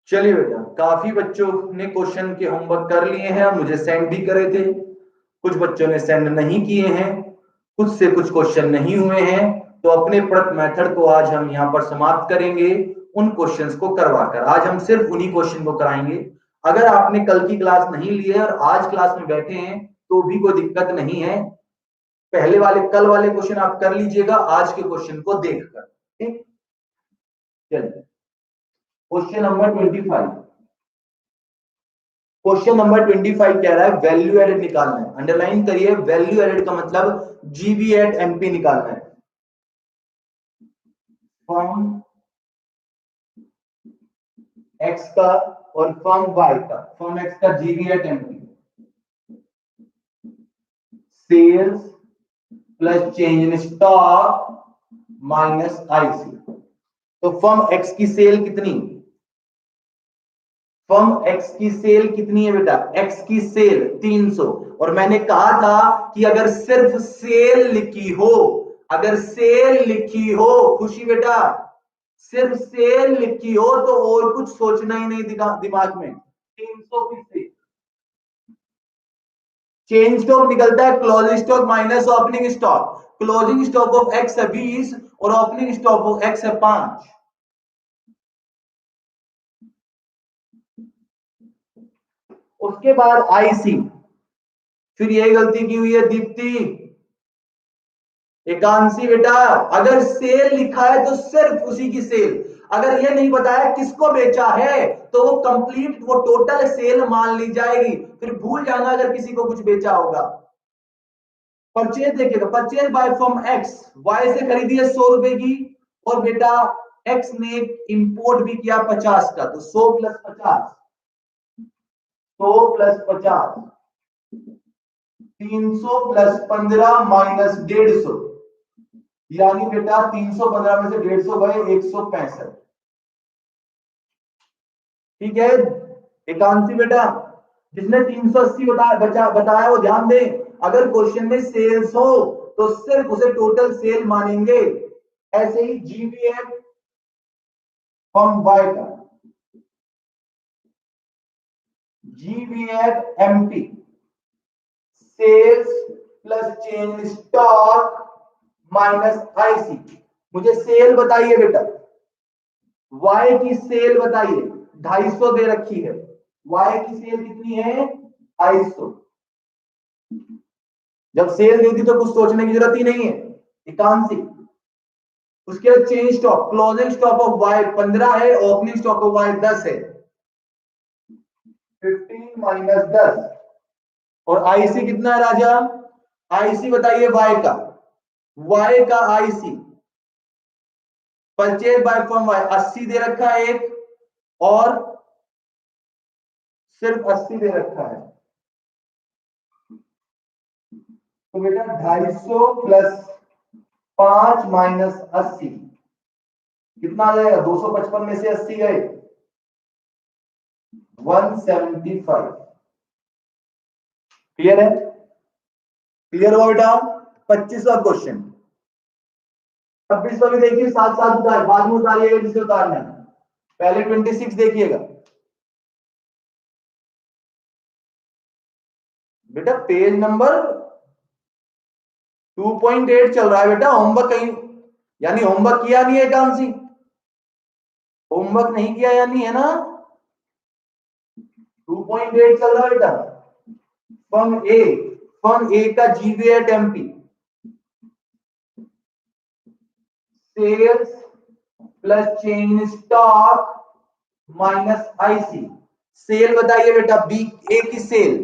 चलिए बेटा, काफी बच्चों ने क्वेश्चन के होमवर्क कर लिए हैं, मुझे सेंड भी करे थे। कुछ बच्चों ने सेंड नहीं किए हैं, कुछ से कुछ क्वेश्चन नहीं हुए हैं। तो अपने प्रोडक्ट मेथड को आज हम यहाँ पर समाप्त करेंगे उन क्वेश्चंस को करवाकर। आज हम सिर्फ उन्हीं क्वेश्चन को कराएंगे। अगर आपने कल की क्लास नहीं ली है और आज क्लास में बैठे हैं तो भी कोई दिक्कत नहीं है। पहले वाले कल वाले क्वेश्चन आप कर लीजिएगा आज के क्वेश्चन को देखकर। ठीक, चलिए क्वेश्चन नंबर 25। क्वेश्चन नंबर 25 कह रहा है वैल्यू एडेड निकालना है। अंडरलाइन करिए, वैल्यू एडेड का मतलब जीबी एट एमपी निकालना है। फॉर्म एक्स का और फॉर्म वाई का, फॉर्म एक्स का GV at MP, sales plus change in stock minus IC. तो फर्म एक्स की सेल कितनी, फर्म एक्स की सेल कितनी है बेटा? एक्स की सेल 300। और मैंने कहा था कि अगर सिर्फ सेल लिखी हो, अगर सेल लिखी हो, खुशी बेटा, सिर्फ सेल लिखी हो तो और कुछ सोचना ही नहीं दिमाग में। 300 की सेल, चेंज स्टॉक निकलता है closing stock minus opening stock. Closing stock of x है 20 और ओपनिंग स्टॉक ऑफ एक्स है 5। उसके बाद आईसी, फिर यही गलती की हुई है दीप्ति, एकांशी बेटा। अगर सेल लिखा है तो सिर्फ उसी की सेल, अगर ये नहीं बताया किसको बेचा है तो वो कंप्लीट, वो टोटल सेल मान ली जाएगी। फिर भूल जाना अगर किसी को कुछ बेचा होगा। परचेज देखिएगा, purchase by from X, Y से खरीदी है 100 रुपए की, और बेटा एक्स ने इंपोर्ट भी किया 50 का, तो 100 प्लस 50, 100 प्लस 50, 300 प्लस 15 माइनस 150, यानी बेटा 315 में से 150 गए 165। ठीक है एकांशी बेटा, जिसने 380 बताया वो ध्यान दे। अगर क्वेश्चन में सेल्स हो तो सिर्फ उसे टोटल सेल मानेंगे। ऐसे ही जीबीएफ फ्रॉम वाई का, GBF MP, sales plus change stock minus IC. मुझे सेल बताइए बेटा, वाई की सेल बताइए, 250 दे रखी है। वाई की सेल कितनी है? 250। जब सेल दी थी तो कुछ सोचने की जरूरत ही नहीं है एकांशी। उसके बाद change stock, closing stock of Y 15 है, ओपनिंग स्टॉक ऑफ वाई 10 है, 15 माइनस 10। और आईसी कितना है राजा? आईसी बताइए वाई का, वाई का IC purchase by from Y 80 दे रखा है एक, और सिर्फ 80 दे रखा है। तो बेटा 250 प्लस 5 माइनस 80 कितना आ जाएगा? 255 में से 80 गए 175। क्लियर है? क्लियर हुआ बेटा? 25वां क्वेश्चन। 26वां भी देखिए, साथ साथ उतार, बाद में उतारिएगा जिसे उतारना है। पहले 26 देखिएगा बेटा, पेज नंबर 2.8 चल रहा है बेटा। होमवर्क कहीं, यानी होमवर्क किया नहीं है कांसी? होमवर्क नहीं किया यानी है ना? 2.8 चल रहा है बेटा। फर्म ए, फर्म ए का GV at MP, sales plus change stock minus IC. Sale बताइए बेटा, बी, ए की सेल,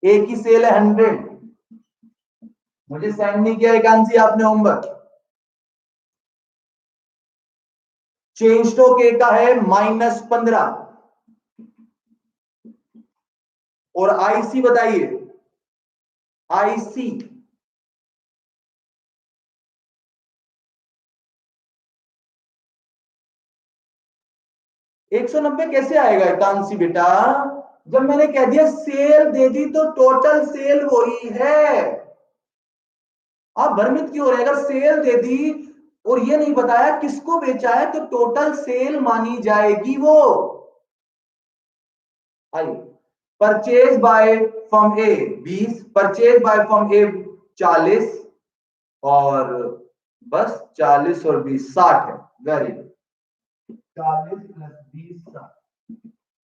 ए की सेल है 100। मुझे सेंड नहीं किया एकांशी आपने होमवर्क। चेंज स्टॉक ए का है -15, और आईसी बताइए, आईसी 190 कैसे आएगा एकांशी बेटा? जब मैंने कह दिया सेल दे दी तो टोटल सेल वही है। आप भ्रमित क्यों हो रहे? अगर सेल दे दी और ये नहीं बताया किसको बेचा है तो टोटल सेल मानी जाएगी वो। आइए, purchase by firm A 20, purchase by firm A 40, और बस 40 और 20 60 है। वेरी गुड, 40 प्लस 20 60,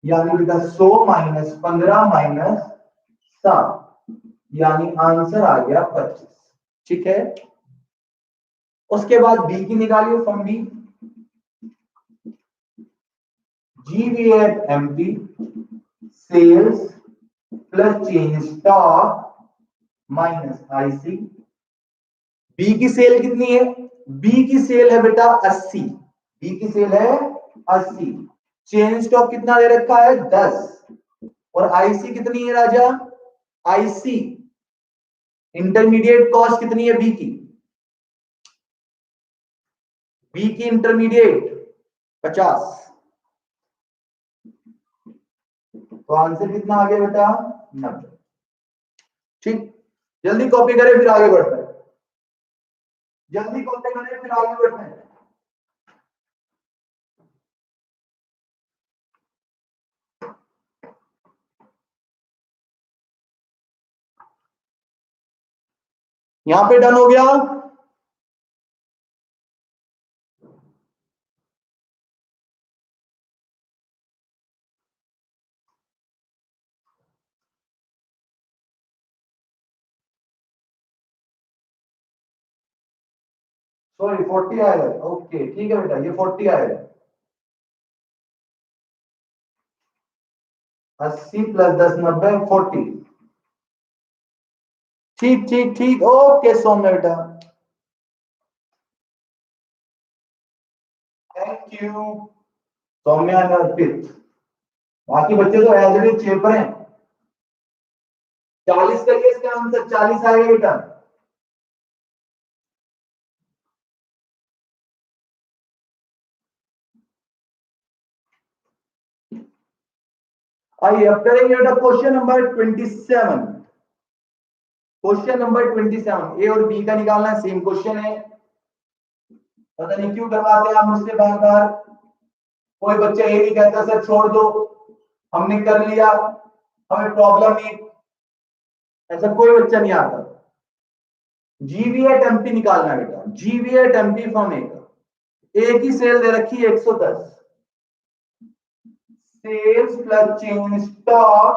यानी बेटा 100 माइनस 15 माइनस 60, यानी आंसर आ गया 25। ठीक है, उसके बाद बी की निकालिए firm B, GV at empty, sales plus change stock minus IC। B की सेल कितनी है? बी की सेल है बेटा 80, बी की सेल है 80, चेंज स्टॉक कितना दे रखा है 10, और आईसी कितनी है राजा? आईसी इंटरमीडिएट कॉस्ट कितनी है बी की? बी की इंटरमीडिएट 50, तो आंसर कितना आ गया बेटा? 90। ठीक, जल्दी कॉपी करें फिर आगे बढ़ते हैं, जल्दी कॉपी करें फिर आगे बढ़ते हैं। यहां पे डन हो गया। सॉरी 40 आएगा, ओके ठीक है बेटा, ये 40 आएगा। 80 प्लस 10 90 40। ठीक ठीक ठीक, ओके सौम्य बेटा, थैंक यू। सौम्या और अर्पित, बाकी बच्चे तो एवरेज चेपर हैं। 40 करिए इसका आंसर, 40 आएगा बेटा। आइए अब करेंगे बेटा क्वेश्चन नंबर 27। क्वेश्चन नंबर 27 ए और बी का निकालना है, सेम क्वेश्चन है। पता नहीं क्यों करवाते हैं आप मुझसे बार बार। कोई बच्चा ये नहीं कहता सर छोड़ दो, हमने कर लिया, हमें प्रॉब्लम नहीं, ऐसा कोई बच्चा नहीं आता। जीवीएट एमपी निकालना है बेटा, जीवीएट एमपी फ्रॉम ए की सेल दे रखी है 110, sales plus change stock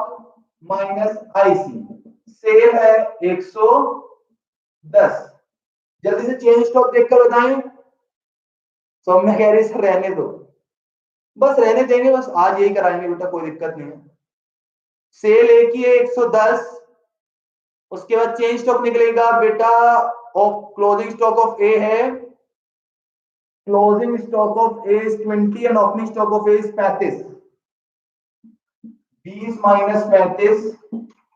minus IC, sale है 110। जल्दी से चेंज स्टॉक देखकर बताएं। सौम्य कह रही सर रहने दो, बस रहने देंगे, बस आज यही कराएंगे बेटा, कोई दिक्कत नहीं है। सेल ए की है 110, उसके बाद चेंज स्टॉक निकलेगा बेटा, और क्लोजिंग स्टॉक ऑफ ए है, closing stock of A is 20 and opening stock of A is 35, 20 minus 35,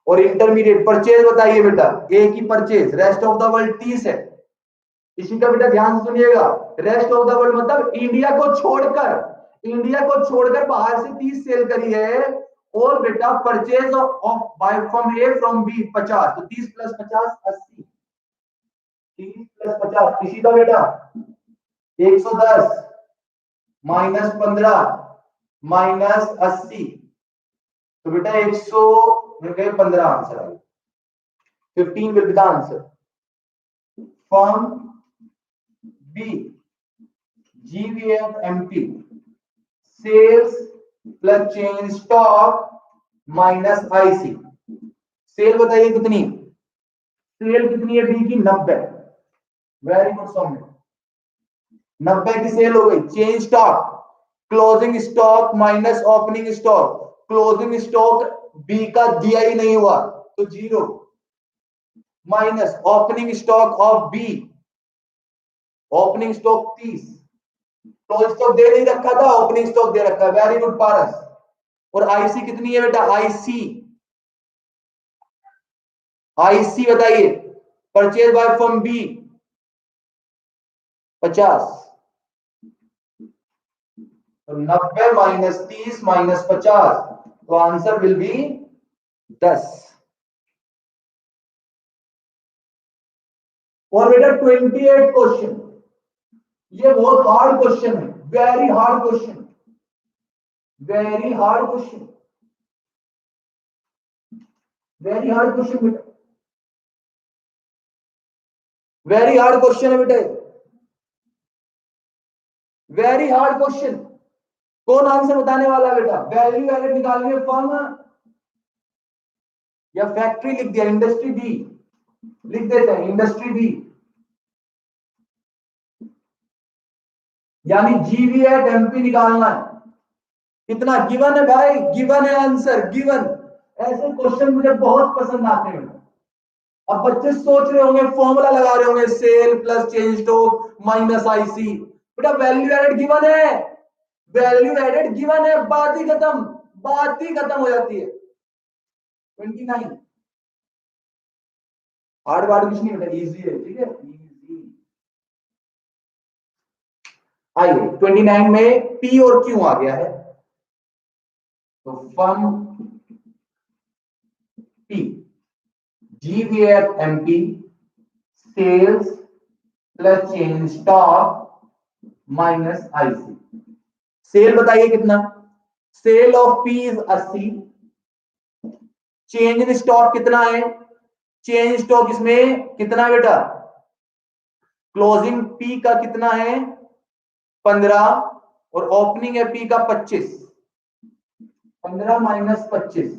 और इंटरमीडिएट परचेज बताइए बेटा, ए की purchase, rest of the world 30 है। इसी का बेटा ध्यान सुनिएगा, रेस्ट ऑफ द वर्ल्ड मतलब इंडिया को छोड़कर, इंडिया को छोड़कर बाहर से 30 सेल करी है, और बेटा purchase of by from A from B 50, तो 30 प्लस 50 80, 30 प्लस 50 इसी का बेटा 110 माइनस 15 माइनस 80, तो बेटा 100 15 आंसर आएगा, 15 will be the answer. From B GVF empty, sales plus change stock minus IC, sale बताइए कितनी? सेल कितनी है बी की? 90। वेरी गुड सौम्य, 90 की सेल हो गई। Change stock, closing stock minus opening stock, closing stock B का दिया ही नहीं हुआ तो 0, minus opening stock of B, opening stock 30, closing stock दे नहीं रखा था, ओपनिंग स्टॉक दे रखा है। वेरी गुड पारस, और आईसी कितनी है बेटा? आईसी, आईसी बताइए, परचेज बाय फ्रॉम बी 50, तो 90 माइनस 30 माइनस 50, तो आंसर विल बी 10। और बेटा 28 क्वेश्चन, ये बहुत हार्ड क्वेश्चन है, very hard question, very hard question. Very hard question बेटा, वेरी हार्ड क्वेश्चन है बेटा, वेरी हार्ड क्वेश्चन। कौन आंसर बताने वाला है बेटा? वैल्यू एडेड निकालनी है फर्म या फैक्ट्री लिख दिया, इंडस्ट्री बी लिख देते हैं, इंडस्ट्री बी यानी जीवी एट एमपी निकालना है। कितना गिवन है भाई? गिवन है आंसर, गिवन। ऐसे क्वेश्चन मुझे बहुत पसंद आते हैं। अब बच्चे सोच रहे होंगे, फॉर्मूला लगा रहे होंगे, sale plus change stock minus IC. बेटा वैल्यू एडेड गिवन है, वैल्यू एडेड गिवन है, बात ही खत्म, बात ही खत्म हो जाती है। 29 हार्ड वार्ड कुछ नहीं बेटा, इजी है, ठीक है, इजी। आइए 29 में पी और क्यू आ गया है, तो firm P GVF MP sales plus change stock minus IC. Sale बताइए कितना? Sale of P is 80, change in stock कितना है? चेंज स्टॉक इसमें कितना है बेटा? क्लोजिंग पी का कितना है? 15 और ओपनिंग है पी का 25, 15 माइनस 25।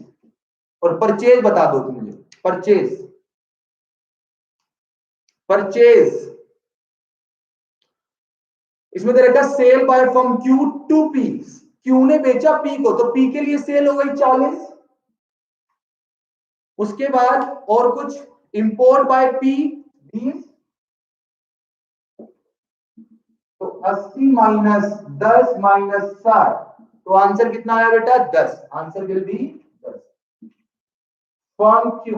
और परचेज बता दो तुम मुझे, परचेज, परचेज इसमें दे रखा sale by from Q to P, Q ने बेचा पी को, तो पी के लिए सेल हो गई 40। उसके बाद और कुछ इंपोर्ट बाय पी 20, तो 80 माइनस 10 माइनस 60, तो आंसर कितना आया बेटा? 10। Answer will be 10 from Q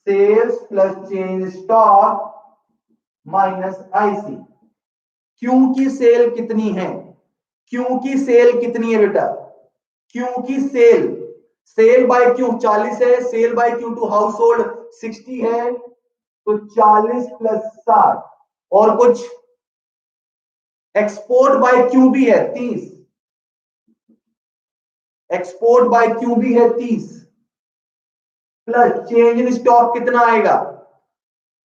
sales plus change stock minus IC. Q की सेल कितनी है? क्यू की सेल कितनी है बेटा? क्यू की सेल, सेल बाय क्यू 40 है, sale by Q to household 60 है, तो 40 प्लस 60 और कुछ एक्सपोर्ट बाय क्यू भी है 30, एक्सपोर्ट बाय क्यू भी है 30, प्लस चेंज इन स्टॉक कितना आएगा?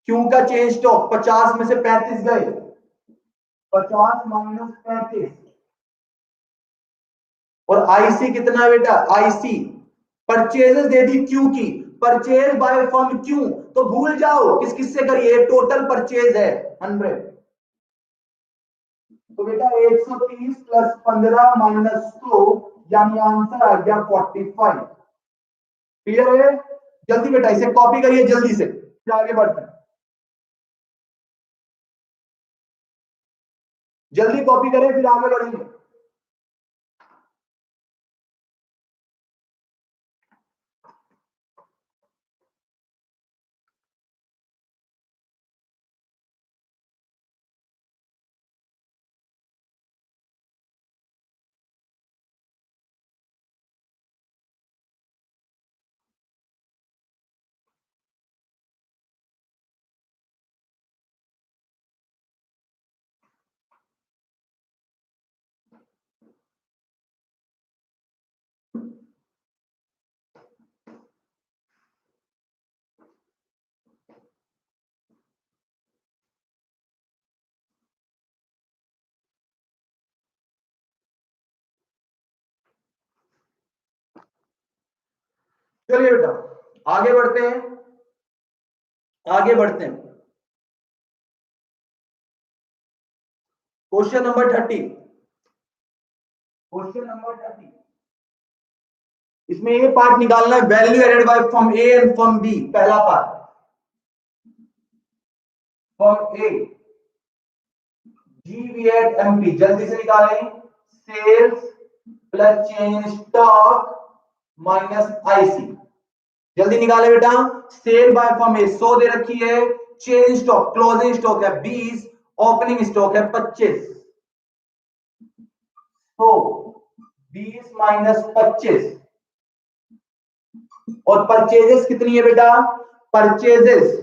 क्यू का चेंज स्टॉक 50 में से 35 गए, 50 माइनस 35, और आईसी कितना है बेटा? आईसी परचेजेस दे दी क्यू की, परचेज बाय फर्म क्यू, तो भूल जाओ किस किस से करिए, टोटल परचेज है 100। तो बेटा 130 प्लस 15 माइनस 100 यानी आंसर आ गया 45। क्लियर है? जल्दी बेटा इसे कॉपी करिए जल्दी से, फिर आगे बढ़ते हैं। जल्दी कॉपी करें फिर आगे बढ़ेंगे। चलिए बेटा आगे बढ़ते हैं, आगे बढ़ते हैं। क्वेश्चन नंबर 30, क्वेश्चन नंबर 30, इसमें ये पार्ट निकालना है, value added by firm A and firm B. पहला part firm A GV at MP, जल्दी से निकालें, sales plus change stock minus IC. जल्दी निकाले बेटा, सेल बाय फर्म ए 100 दे रखी है, चेंज स्टॉक क्लोजिंग स्टॉक है 20, ओपनिंग स्टॉक है 25, तो 20 माइनस 25, और परचेजेस कितनी है बेटा? Purchases,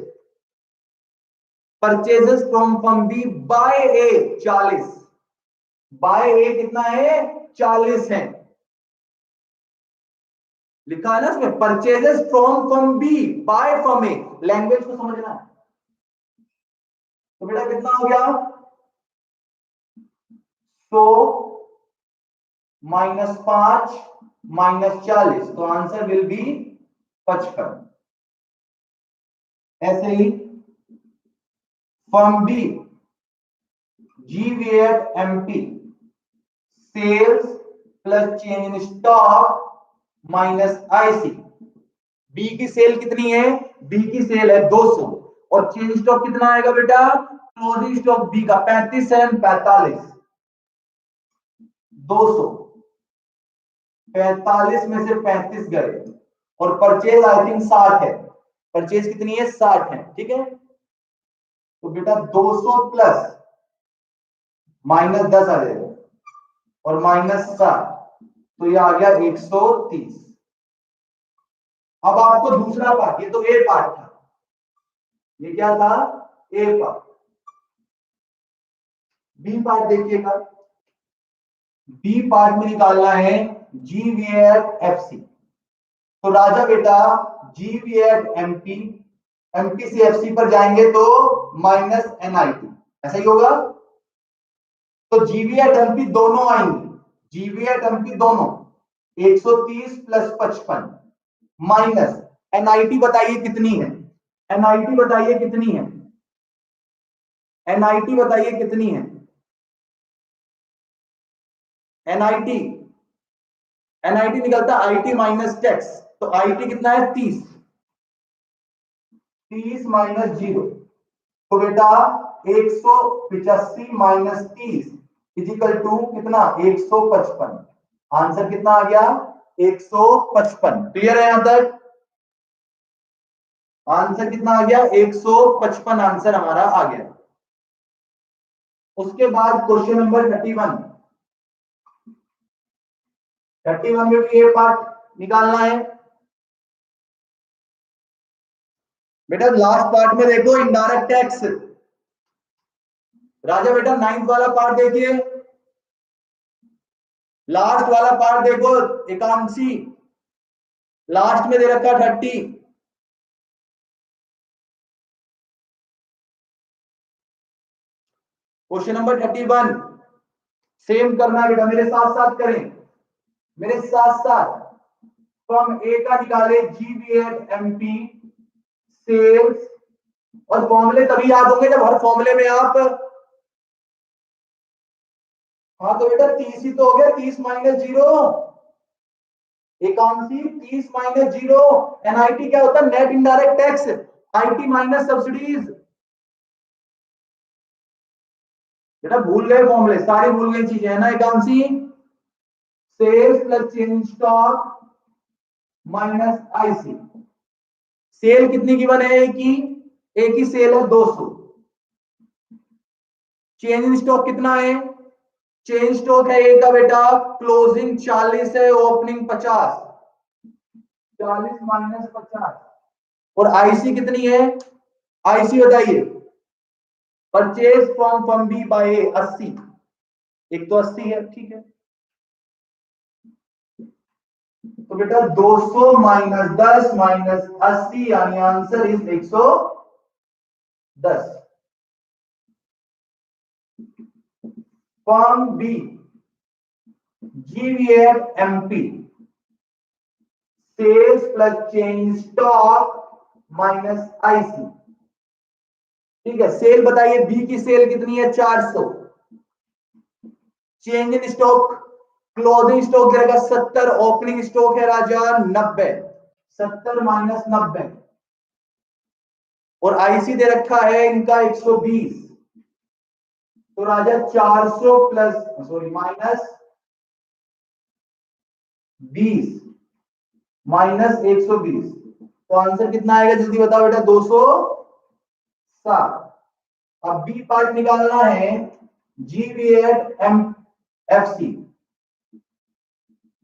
purchases from firm B by A 40, by A कितना है? 40 है, लिखा है ना इसमें, purchases from firm B by firm A, language को समझना है। तो बेटा कितना हो गया, 100 -5 -40, तो आंसर विल बी 55। ऐसे ही firm B GVAT MP sales plus change in stock minus IC। B की सेल कितनी है, बी की सेल है 200 और चेंज स्टॉक कितना आएगा बेटा, क्लोजिंग स्टॉक बी का 35 है, 45, 245 में से 35 गए और परचेज आई थिंक 60 है, परचेज कितनी है 60 है, ठीक है। तो बेटा 200 प्लस -10 आ जाएगा और -7, तो ये आ गया 130। अब आपको दूसरा पार्ट, ये तो ए पार्ट था, ये क्या था, ए पार्ट। बी पार्ट देखिएगा, बी पार्ट में निकालना है GVAT FC। तो राजा बेटा GVAT MP, MP से FC पर जाएंगे तो -NIT, ऐसा ही होगा। तो GVAT MP दोनों आएंगे, GVAT MP दोनों 130 प्लस 55 माइनस NIT बताइए कितनी है, NIT बताइए कितनी है, NIT बताइए कितनी है, NIT NIT निकलता IT माइनस टैक्स, तो IT कितना है 30, 30 माइनस 0, तो बेटा 185 माइनस 30 इजिकल टू कितना 155। आंसर कितना आ गया 155। क्लियर है यहां तक, आंसर कितना आ गया 155, आंसर हमारा आ गया। उसके बाद क्वेश्चन नंबर 31 में भी ये पार्ट निकालना है बेटा। लास्ट पार्ट में देखो इनडायरेक्ट टैक्स, राजा बेटा 9th वाला पार्ट देखिए, लास्ट वाला पार्ट देखो, एकांशी लास्ट में दे रखा 30। क्वेश्चन नंबर 31 सेम करना है बेटा, मेरे साथ साथ करें, मेरे साथ साथ। तो हम ए का निकाले GVAT MP सेल्स, और फॉर्मूले तभी याद होंगे जब हर फॉर्मूले में आप, हाँ तो बेटा 30 ही तो हो गया, 30 माइनस 0, एकांशी 30 माइनस 0। NIT क्या होता है, net indirect tax, IT minus subsidies. बेटा भूल गए फॉर्मूले, सारी भूल गई चीजें है ना। एकांशी sales plus change stock minus IC। Sale कितनी गिवन है, एक ही सेल है 200। चेंज इन स्टॉक कितना है, चेंज स्टॉक है ए का बेटा क्लोजिंग 40 है, ओपनिंग 50, 40 माइनस 50। और IC कितनी है, IC बताइए, purchase from firm B by 80, एक तो 80 है, ठीक है। तो बेटा 200 माइनस 10 माइनस 80 यानी answer is 110। Firm B GVAT MP sales plus change stock minus IC, ठीक है। सेल बताइए, बी की सेल कितनी है 400, change in stock closing stock गिरेगा 70, ओपनिंग स्टॉक है राजा 90, 70 माइनस 90, और IC दे रखा है इनका 120, तो राजा 400 प्लस सॉरी माइनस 20 माइनस 120, तो आंसर कितना आएगा जल्दी बताओ बेटा, 260। अब बी पार्ट निकालना है GVAT FC,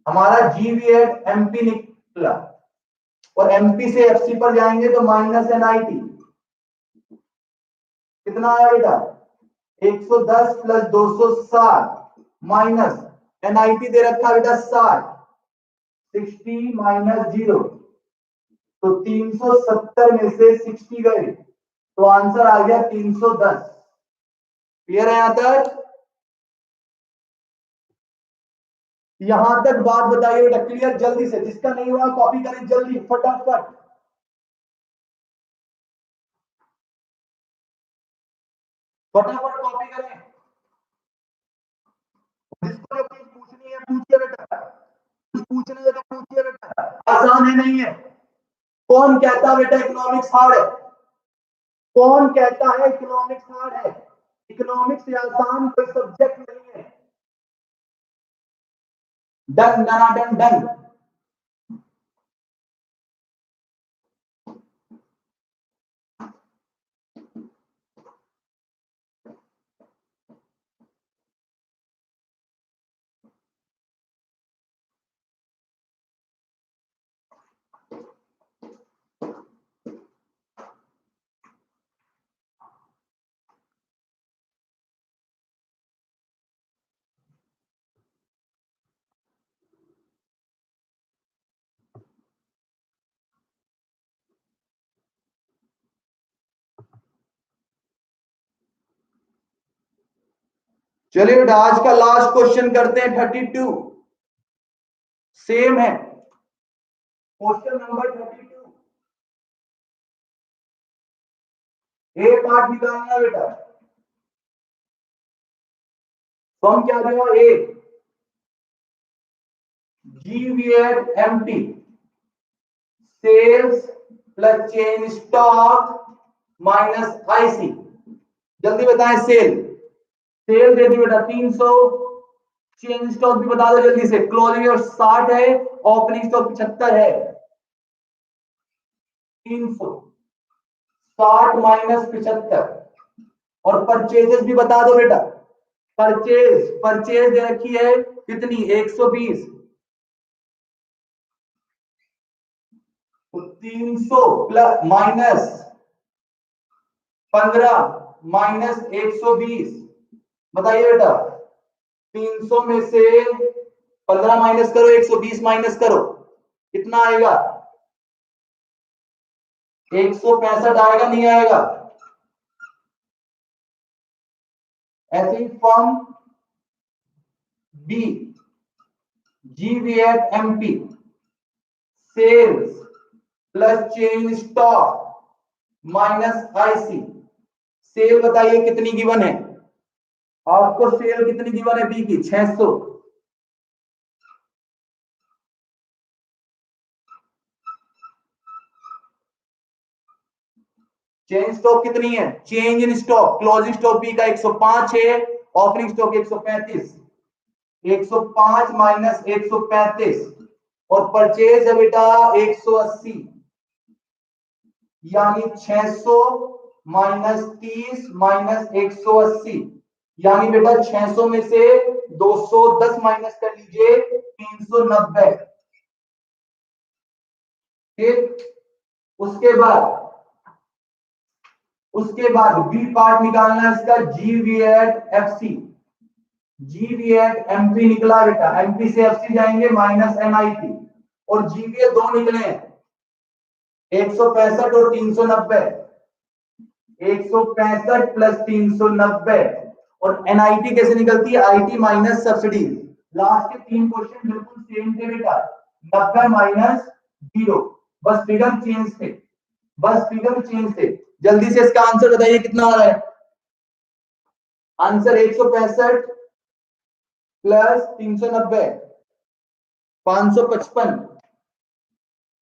हमारा GVAT MP निकला, और MP से FC पर जाएंगे तो माइनस NIT, कितना आया बेटा 110 प्लस 260 माइनस NIT दे रखा बेटा 60, 60 माइनस 0, तो 370 में से 60 गए तो आंसर आ गया 310। क्लियर है यहां तक? यहां तक बात बताइए बेटा, क्लियर? जल्दी से, जिसका नहीं हुआ कॉपी करें जल्दी, फटाफट। फटाफट कॉपी करें। जिसको जो चीज पूछनी है पूछिए बेटा, कुछ पूछना है तो पूछिए बेटा, आसान है नहीं है? कौन कहता है बेटा इकोनॉमिक्स हार्ड है? कौन कहता है इकोनॉमिक्स हार्ड है? इकोनॉमिक्स से आसान कोई सब्जेक्ट नहीं है। Done done done done. चलिए बेटा आज का लास्ट क्वेश्चन करते हैं 32। सेम है क्वेश्चन नंबर 32। ए पार्ट निकालना बेटा। फॉर्म क्या दिया? A GVAT sales plus change stock minus IC। जल्दी बताएं। सेल दे दी बेटा 300, चेंज स्टॉक भी बता दो जल्दी से। क्लोजिंग और 60 है, ओपनिंग स्टॉक 75 है। 360 माइनस 75। और परचेजेस भी बता दो बेटा। परचेज दे रखी है कितनी? 120। तो 300 प्लस माइनस 15 माइनस 120। बताइए बेटा 300 में से 15 माइनस करो, 120 माइनस करो, कितना आएगा? 165 आएगा, नहीं आएगा? ऐसे ही firm B GVAT sales plus change stock minus IC। Sale बताइए कितनी गिवन है आपको? सेल कितनी गिवन है बी की? 600। चेंज स्टॉक कितनी है? Change in stock closing stock B का 105 है, ओपनिंग स्टॉक 135। 105 माइनस 135 और परचेज है बेटा 180, यानी 600 माइनस 30 माइनस 180, यानी बेटा 600 में से 210 माइनस कर लीजिए, 390। ठीक, उसके बाद बी पार्ट निकालना है इसका। GVAT MP निकला बेटा, MP से FC जाएंगे माइनस NIP, और GVA दो निकले हैं 165 और 390। 165 प्लस 390। और NIT कैसे निकलती है? IT minus subsidy. लास्ट के 3 क्वेश्चन बिल्कुल सेम थे बेटा, 90 माइनस 0, बस फिगर चेंज थे। जल्दी से इसका आंसर बताइए कितना आ रहा है? Answer 165 plus 390 555।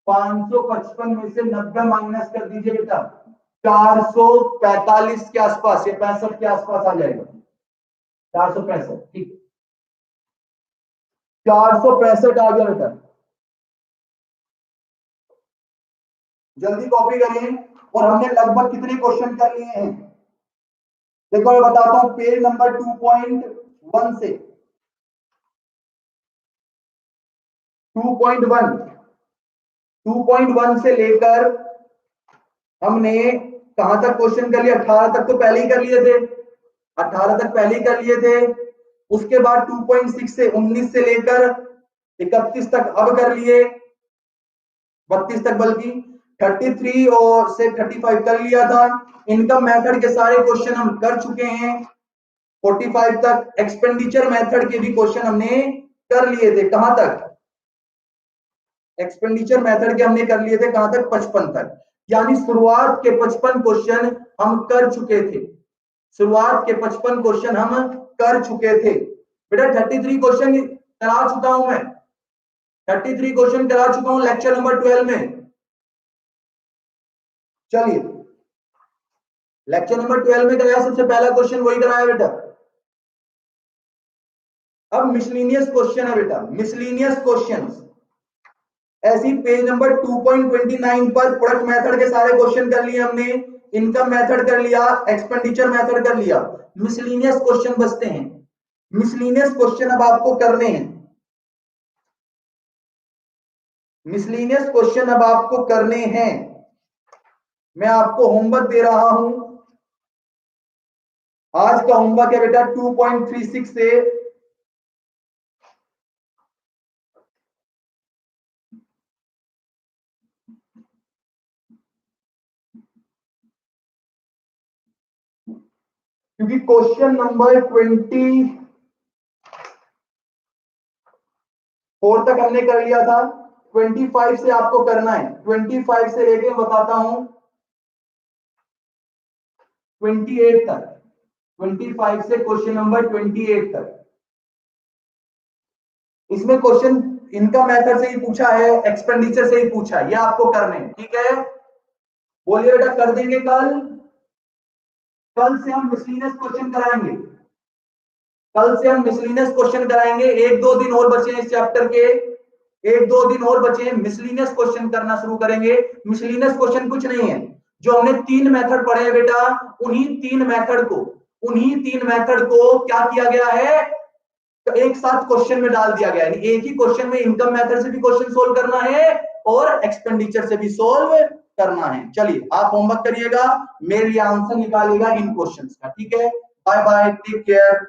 555 में से 90 माइनस कर दीजिए बेटा, 445 के आसपास या 65 के आसपास आ जाएगा। 465, ठीक, 465 आ गया बेटा। जल्दी कॉपी करिए। और हमने लगभग कितने क्वेश्चन कर लिए हैं देखो, मैं बताता हूं। पेज नंबर 2.1 से 2.1 से लेकर हमने कहां तक क्वेश्चन कर लिया? 18 तक तो पहले ही कर लिए थे। 18 तक पहले ही कर लिए थे। उसके बाद 2.6 से 19 से लेकर 31 तक अब कर लिए, 32 तक, बल्कि 33 और से 35 कर लिया था। इनकम मेथड के सारे क्वेश्चन हम कर चुके हैं 45 तक। एक्सपेंडिचर मेथड के भी क्वेश्चन हमने कर लिए थे, कहां तक? एक्सपेंडिचर मेथड के हमने कर लिए थे कहां तक? 55 तक। यानी शुरुआत के 55 क्वेश्चन हम कर चुके थे, शुरुआत के 55 क्वेश्चन हम कर चुके थे। बेटा 33 क्वेश्चन करा चुका हूं मैं, 33 क्वेश्चन करा चुका हूं लेक्चर नंबर 12 में। चलिए लेक्चर नंबर 12 में कराया, सबसे पहला क्वेश्चन वही कराया बेटा। अब मिसलिनियस क्वेश्चन है बेटा, मिसलिनियस क्वेश्चंस। ऐसी पेज नंबर 2.29 पर प्रोडक्ट मेथड के सारे क्वेश्चन कर लिए हमने, इनकम मेथड कर लिया, एक्सपेंडिचर मेथड कर लिया, मिसलिनियस क्वेश्चन बचते हैं। मिसलिनियस क्वेश्चन अब आपको करने हैं, मिसलिनियस क्वेश्चन अब आपको करने हैं। मैं आपको होमवर्क दे रहा हूं, आज का होमवर्क है बेटा 2.36 से क्योंकि क्वेश्चन नंबर 24 तक हमने कर लिया था, 25 से आपको करना है, 25 से लेके बताता हूं 28 तक, 25 से क्वेश्चन नंबर 28 तक। इसमें क्वेश्चन इनकम मेथड से ही पूछा है, एक्सपेंडिचर से ही पूछा है, ये आपको करने हैं, ठीक है? बोलिए बेटा कर देंगे कल? कल से हम मिसलिनियस क्वेश्चन कराएंगे, कल से हम मिसलिनियस क्वेश्चन कराएंगे। 1-2 दिन और बचे हैं इस चैप्टर के, 1-2 दिन और बचे हैं, मिसलिनियस क्वेश्चन करना शुरू करेंगे। मिसलिनियस क्वेश्चन कुछ नहीं है, जो हमने 3 मेथड पढ़े हैं बेटा, उन्हीं 3 मेथड को क्या किया गया है, तो एक साथ क्वेश्चन में डाल दिया गया है। एक ही क्वेश्चन में इनकम मेथड से भी क्वेश्चन सोल्व करना है और एक्सपेंडिचर से भी सोल्व करना है। चलिए आप होमवर्क करिएगा, मेरे लिए आंसर निकालिएगा इन क्वेश्चंस का, ठीक है? Bye bye, take care.